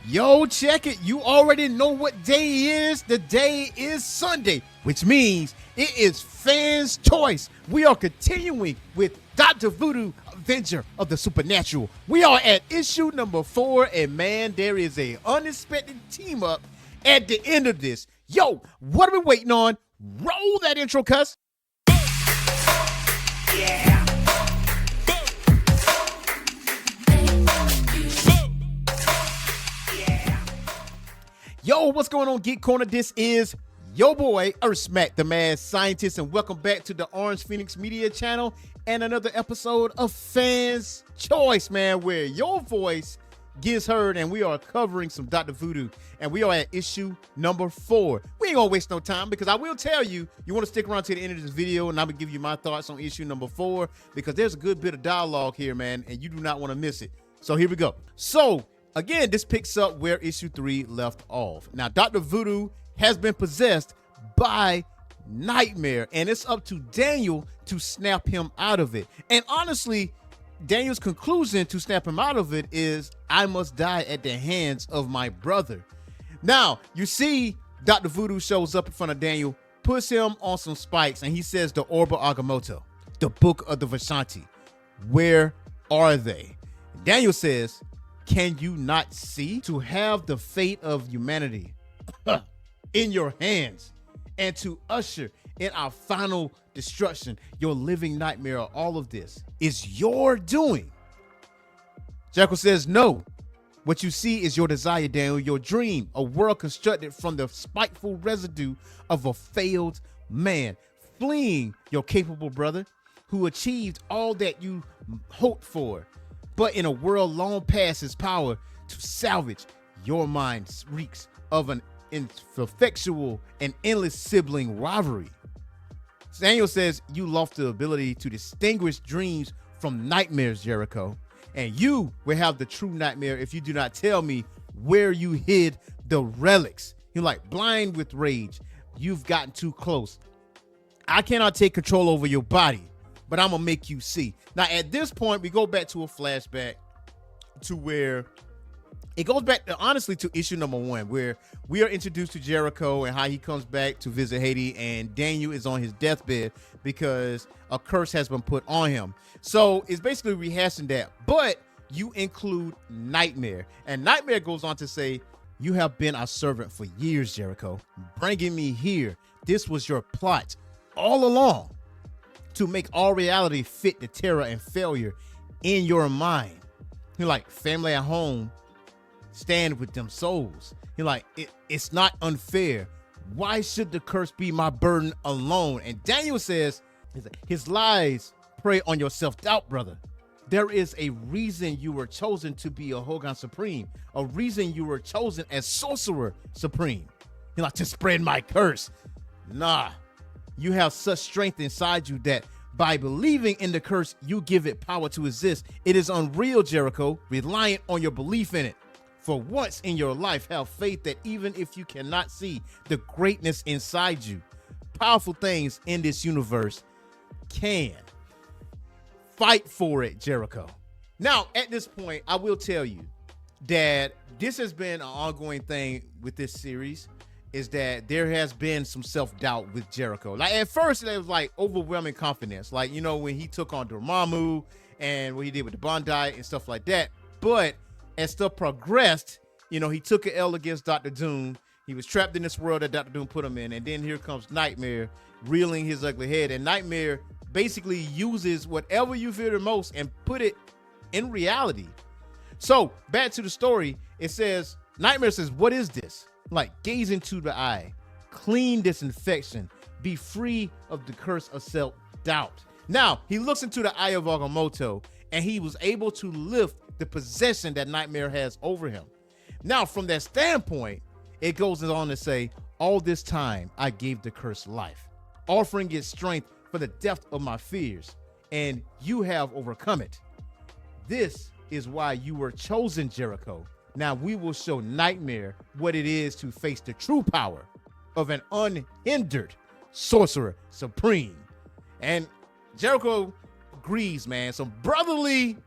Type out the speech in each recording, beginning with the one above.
Yo, check it. You already know what day it is. The day is Sunday, which means it is fans' choice. We are continuing with Dr. Voodoo, Avenger of the Supernatural. We are at issue number 4, and man, there is a unexpected team up at the end of this. Yo, what are we waiting on? Roll that intro, cuss. Yeah. Yo, what's going on, Geek Corner? This is your boy, Earthsmack, the mad scientist, and welcome back to the Orange Phoenix Media channel and another episode of Fans Choice, man, where your voice gets heard, and we are covering some Dr. Voodoo, and we are at issue number 4. We ain't gonna waste no time, because I will tell you, you want to stick around to the end of this video, and I'm gonna give you my thoughts on issue number 4, because there's a good bit of dialogue here, man, and you do not want to miss it. So here we go. So again, this picks up where issue 3 left off. Now, Dr. Voodoo has been possessed by Nightmare, and it's up to Daniel to snap him out of it. And honestly, Daniel's conclusion to snap him out of it is, I must die at the hands of my brother. Now, you see Dr. Voodoo shows up in front of Daniel, puts him on some spikes, and he says, the Orba Agamotto, the Book of the Vishanti, where are they? Daniel says, can you not see? To have the fate of humanity in your hands and to usher in our final destruction, your living nightmare, all of this is your doing. Jekyll says, no. What you see is your desire, Daniel, your dream, a world constructed from the spiteful residue of a failed man, fleeing your capable brother who achieved all that you hoped for, but in a world long past his power to salvage. Your mind reeks of an ineffectual and endless sibling rivalry. Daniel says, you lost the ability to distinguish dreams from nightmares, Jericho, and you will have the true nightmare if you do not tell me where you hid the relics. You're like blind with rage. You've gotten too close. I cannot take control over your body, but I'm gonna make you see. Now, at this point, we go back to a flashback to where it goes back to, honestly, to issue number 1, where we are introduced to Jericho and how he comes back to visit Haiti, and Daniel is on his deathbed because a curse has been put on him. So it's basically rehashing that, but you include Nightmare, and Nightmare goes on to say, you have been our servant for years, Jericho, bringing me here. This was your plot all along, to make all reality fit the terror and failure in your mind. You're like, family at home, stand with them souls. You're like, it's not unfair. Why should the curse be my burden alone? And Daniel says, his lies prey on your self-doubt, brother. There is a reason you were chosen to be a Hogan Supreme, a reason you were chosen as Sorcerer Supreme. You're like, to spread my curse. Nah. You have such strength inside you that by believing in the curse, you give it power to exist. It is unreal, Jericho, reliant on your belief in it. For once in your life, have faith that even if you cannot see the greatness inside you, powerful things in this universe can. Fight for it, Jericho. Now, at this point, I will tell you that this has been an ongoing thing with this series, is that there has been some self-doubt with Jericho. Like, at first, it was like overwhelming confidence. Like, you know, when he took on Dormammu and what he did with the Bondi and stuff like that. But as stuff progressed, you know, he took an L against Dr. Doom. He was trapped in this world that Dr. Doom put him in. And then here comes Nightmare reeling his ugly head. And Nightmare basically uses whatever you fear the most and put it in reality. So back to the story. It says, Nightmare says, what is this? Like, gaze into the eye, clean this infection, be free of the curse of self-doubt. Now, he looks into the eye of Agamotto, and he was able to lift the possession that Nightmare has over him. Now, from that standpoint, it goes on to say, all this time I gave the curse life, offering it strength for the depth of my fears, and you have overcome it. This is why you were chosen, Jericho. Now we will show Nightmare what it is to face the true power of an unhindered Sorcerer Supreme. And Jericho agrees, man. Some brotherly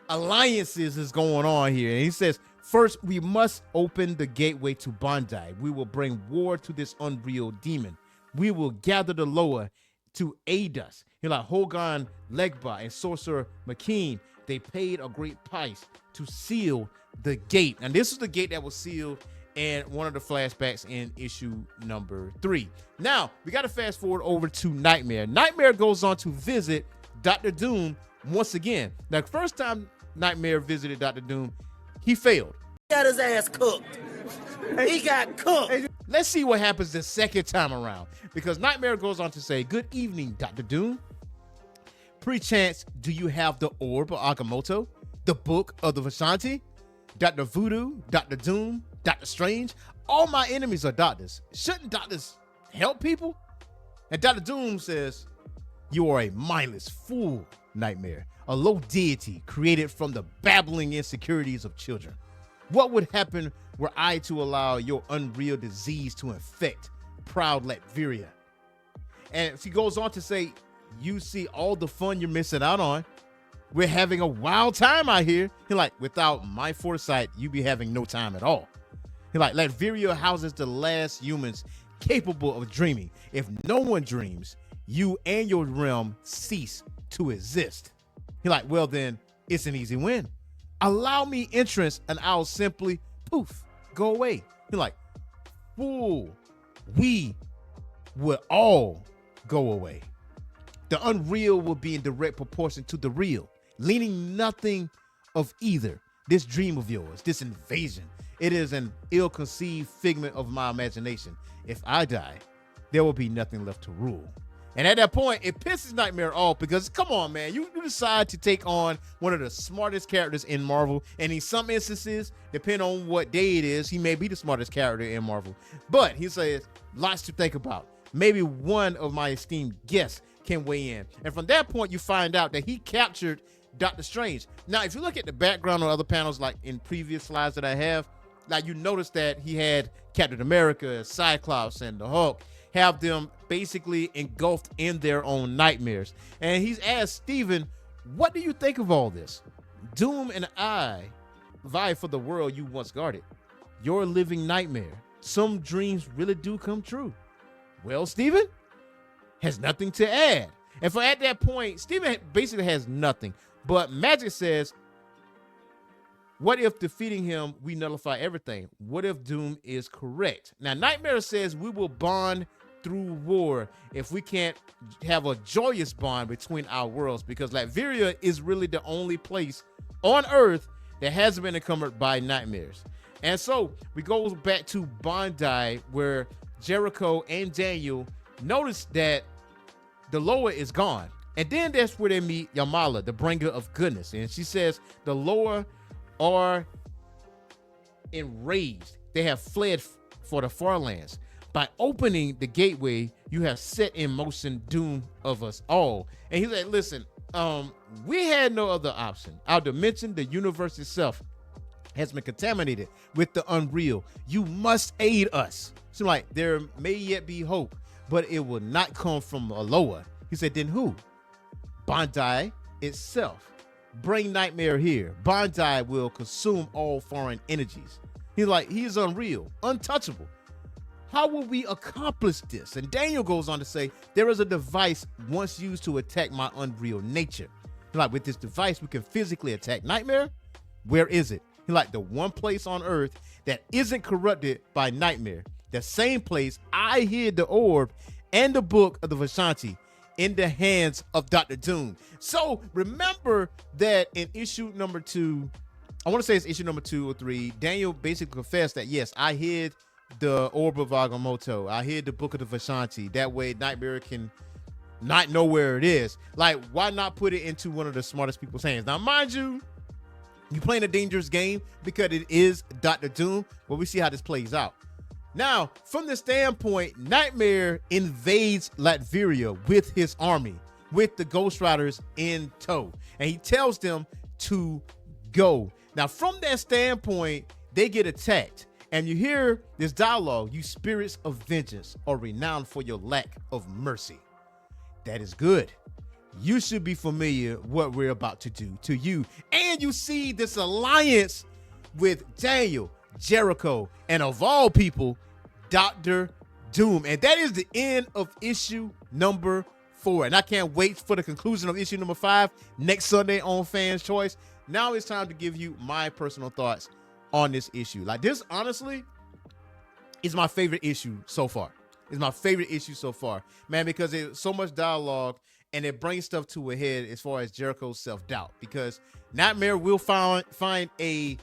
alliances is going on here. And he says, First, we must open the gateway to Bandai. We will bring war to this unreal demon. We will gather the Loa to aid us. Like Hogan Legba and Sorcerer McKean, they paid a great price to seal the gate. And this is the gate that was sealed in one of the flashbacks in issue number 3. Now, we got to fast forward over to Nightmare. Nightmare goes on to visit Dr. Doom once again. Now, the first time Nightmare visited Dr. Doom, he failed. He got his ass cooked. He got cooked. Let's see what happens the second time around, because Nightmare goes on to say, "Good evening, Dr. Doom. Perchance, do you have the Orb of Agamotto, the Book of the Vishanti, Dr. Voodoo, Dr. Doom, Dr. Strange? All my enemies are doctors. Shouldn't doctors help people?" And Dr. Doom says, "You are a mindless fool, Nightmare, a low deity created from the babbling insecurities of children. What would happen were I to allow your unreal disease to infect proud Latveria?" And she goes on to say, "You see all the fun you're missing out on. We're having a wild time out here." He's like, "Without my foresight, you be having no time at all." He's like, "Latveria houses the last humans capable of dreaming. If no one dreams, you and your realm cease to exist." He's like, "Well then, it's an easy win. Allow me entrance and I'll simply, poof, go away." He's like, "Fool, we will all go away. The unreal will be in direct proportion to the real, leaning nothing of either. This dream of yours, this invasion, it is an ill-conceived figment of my imagination. If I die, there will be nothing left to rule." And at that point, it pisses Nightmare off because, come on, man, you decide to take on one of the smartest characters in Marvel. And in some instances, depending on what day it is, he may be the smartest character in Marvel. But he says, lots to think about. Maybe one of my esteemed guests can weigh in. And from that point, you find out that he captured Doctor Strange. Now, if you look at the background on other panels, like in previous slides that I have, like you notice that he had Captain America, Cyclops, and the Hulk, have them basically engulfed in their own nightmares. And he's asked Steven, "What do you think of all this? Doom and I vie for the world you once guarded. You're a living nightmare. Some dreams really do come true." Well, Steven has nothing to add. And for at that point, Steven basically has nothing. But Magic says, "What if defeating him, we nullify everything? What if Doom is correct?" Now, Nightmare says we will bond through war if we can't have a joyous bond between our worlds, because Latveria is really the only place on Earth that hasn't been encumbered by nightmares. And so we go back to Bandai, where Jericho and Daniel notice that the Loa is gone. And then that's where they meet Yamala, the bringer of goodness. And she says the Loa are enraged. They have fled for the far lands. By opening the gateway, you have set in motion doom of us all. And he's like, "Listen, we had no other option. Our dimension, the universe itself, has been contaminated with the unreal. You must aid us." So like, there may yet be hope, but it will not come from Aloha. He said, "Then who?" "Bandai itself. Bring Nightmare here. Bandai will consume all foreign energies." He's like, he is unreal, untouchable. How will we accomplish this? And Daniel goes on to say, "There is a device once used to attack my unreal nature." Like, with this device, we can physically attack Nightmare. Where is it? Like, the one place on Earth that isn't corrupted by Nightmare. The same place I hid the orb and the Book of the Vishanti, in the hands of Dr. Doom. So remember that in issue number 2, I want to say it's issue number 2 or 3, Daniel basically confessed that, yes, I hid the Orb of Agamotto. I hid the Book of the Vishanti. That way Nightmare can not know where it is. Like, why not put it into one of the smartest people's hands? Now, mind you, you're playing a dangerous game because it is Dr. Doom, but we see how this plays out. Now, from the standpoint, Nightmare invades Latveria with his army, with the Ghost Riders in tow, and he tells them to go. Now, from that standpoint, they get attacked, and you hear this dialogue: "You spirits of vengeance are renowned for your lack of mercy." That is good. You should be familiar what we're about to do to you. And you see this alliance with Daniel, Jericho, and of all people, Dr. Doom. And that is the end of issue number 4. And I can't wait for the conclusion of issue number 5 next Sunday on Fans Choice. Now it's time to give you my personal thoughts on this issue. Like, this, honestly, is my favorite issue so far. It's my favorite issue so far, man, because there's so much dialogue and it brings stuff to a head as far as Jericho's self-doubt, because Nightmare will find a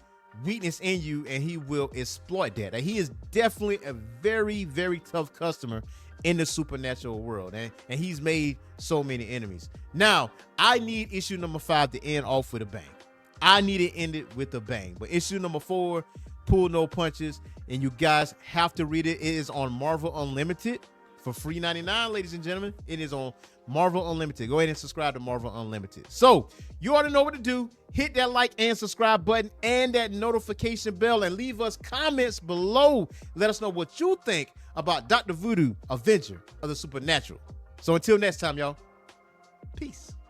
weakness in you and he will exploit that. And he is definitely a very, very tough customer in the supernatural world, and he's made so many enemies. Now, I need issue number 5 to end off with a bang. I need it ended with a bang. But issue number 4, pull no punches, and you guys have to read it. It is on Marvel Unlimited for free $99, ladies and gentlemen. It is on Marvel Unlimited. Go ahead and subscribe to Marvel Unlimited. So you already know what to do. Hit that like and subscribe button and that notification bell, and leave us comments below. Let us know what you think about Dr. Voodoo, Avenger of the Supernatural. So until next time, y'all, peace.